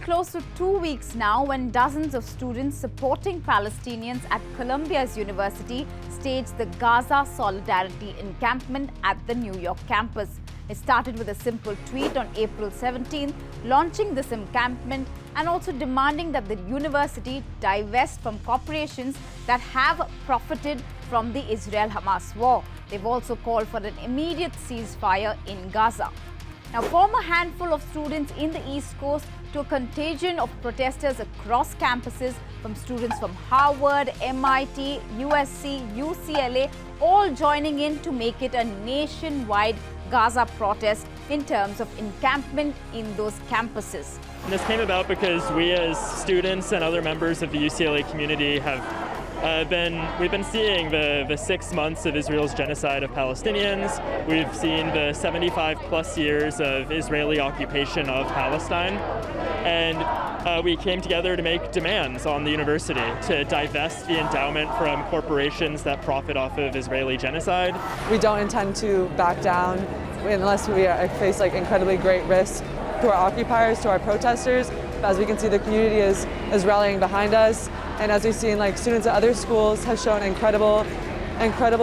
close to 2 weeks now when dozens of students supporting Palestinians at Columbia's university staged the Gaza Solidarity Encampment at the New York campus. It started with a simple tweet on April 17th, launching this encampment and also demanding that the university divest from corporations that have profited from the Israel-Hamas war. They've also called for an immediate ceasefire in Gaza. Now, from a handful of students in the East Coast to a contagion of protesters across campuses, from students from Harvard, MIT, USC, UCLA, all joining in to make it a nationwide Gaza protest in terms of encampment in those campuses. And this came about because we as students and other members of the UCLA community have we've been seeing the 6 months of Israel's genocide of Palestinians. We've seen the 75 plus years of Israeli occupation of Palestine. And we came together to make demands on the university to divest the endowment from corporations that profit off of Israeli genocide. We don't intend to back down unless we face incredibly great risk to our occupiers, to our protesters. As we can see, the community is rallying behind us. And as we've seen, students at other schools have shown incredible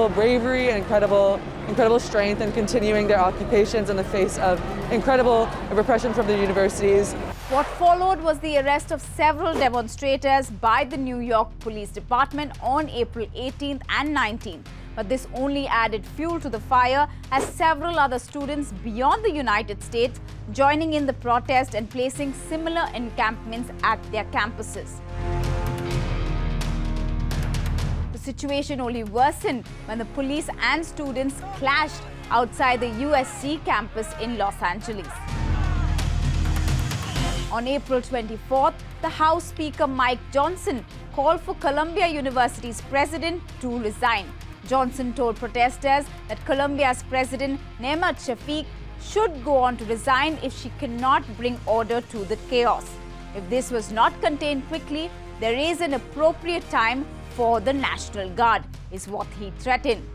bravery and incredible strength in continuing their occupations in the face of incredible repression from the universities. What followed was the arrest of several demonstrators by the New York Police Department on April 18th and 19th. But this only added fuel to the fire as several other students beyond the United States joining in the protest and placing similar encampments at their campuses. The situation only worsened when the police and students clashed outside the USC campus in Los Angeles. On April 24th, the House Speaker Mike Johnson called for Columbia University's president to resign. Johnson told protesters that Columbia's president, Nemat Shafik, should go on to resign if she cannot bring order to the chaos. If this was not contained quickly, there is an appropriate time for the National Guard, is what he threatened.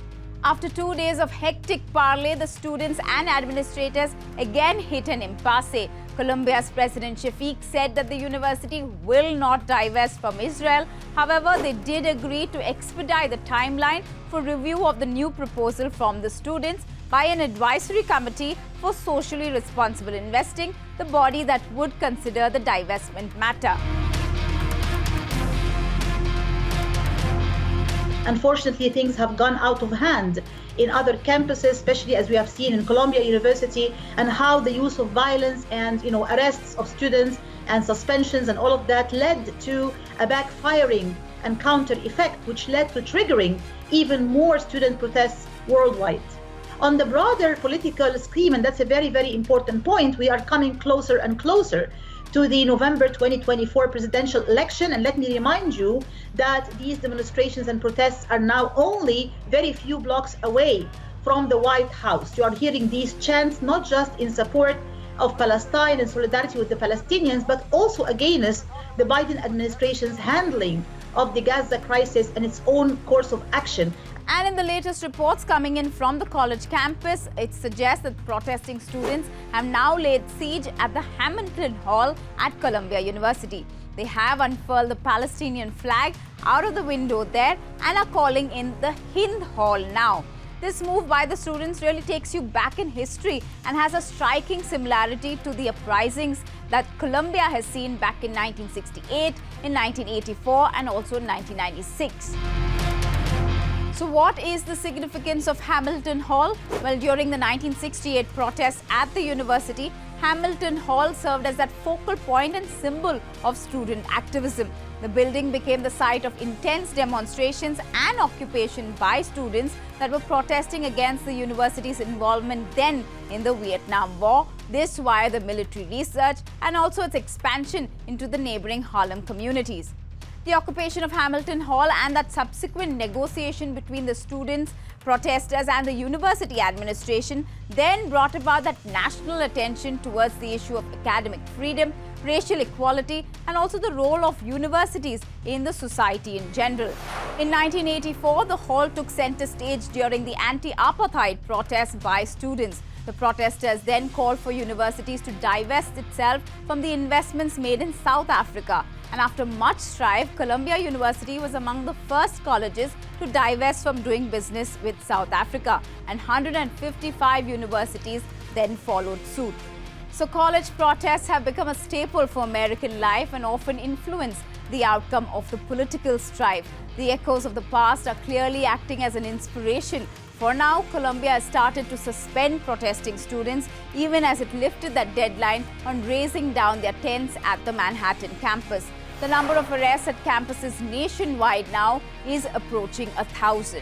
After 2 days of hectic parley, the students and administrators again hit an impasse. Columbia's President Shafik said that the university will not divest from Israel. However, they did agree to expedite the timeline for review of the new proposal from the students by an advisory committee for socially responsible investing, the body that would consider the divestment matter. Unfortunately, things have gone out of hand in other campuses, especially as we have seen in Columbia University, and how the use of violence and arrests of students and suspensions and all of that led to a backfiring and counter effect, which led to triggering even more student protests worldwide. On the broader political scheme, and that's a very, very important point, we are coming closer and closer to the November 2024 presidential election. And let me remind you that these demonstrations and protests are now only very few blocks away from the White House. You are hearing these chants not just in support of Palestine and solidarity with the Palestinians, but also against the Biden administration's handling of the Gaza crisis and its own course of action. And in the latest reports coming in from the college campus, it suggests that protesting students have now laid siege at the Hamilton Hall at Columbia University. They have unfurled the Palestinian flag out of the window there and are calling in the Hind Hall now. This move by the students really takes you back in history and has a striking similarity to the uprisings that Columbia has seen back in 1968, in 1984 and also in 1996. So what is the significance of Hamilton Hall? Well, during the 1968 protests at the university, Hamilton Hall served as that focal point and symbol of student activism. The building became the site of intense demonstrations and occupation by students that were protesting against the university's involvement then in the Vietnam War, this via the military research and also its expansion into the neighboring Harlem communities. The occupation of Hamilton Hall and that subsequent negotiation between the students, protesters and the university administration then brought about that national attention towards the issue of academic freedom, racial equality and also the role of universities in the society in general. In 1984, the hall took center stage during the anti-apartheid protests by students. The protesters then called for universities to divest itself from the investments made in South Africa. And after much strife, Columbia University was among the first colleges to divest from doing business with South Africa, and 155 universities then followed suit. So college protests have become a staple for American life and often influence the outcome of the political strife. The echoes of the past are clearly acting as an inspiration. For now, Columbia has started to suspend protesting students, even as it lifted that deadline on raising down their tents at the Manhattan campus. The number of arrests at campuses nationwide now is approaching 1,000.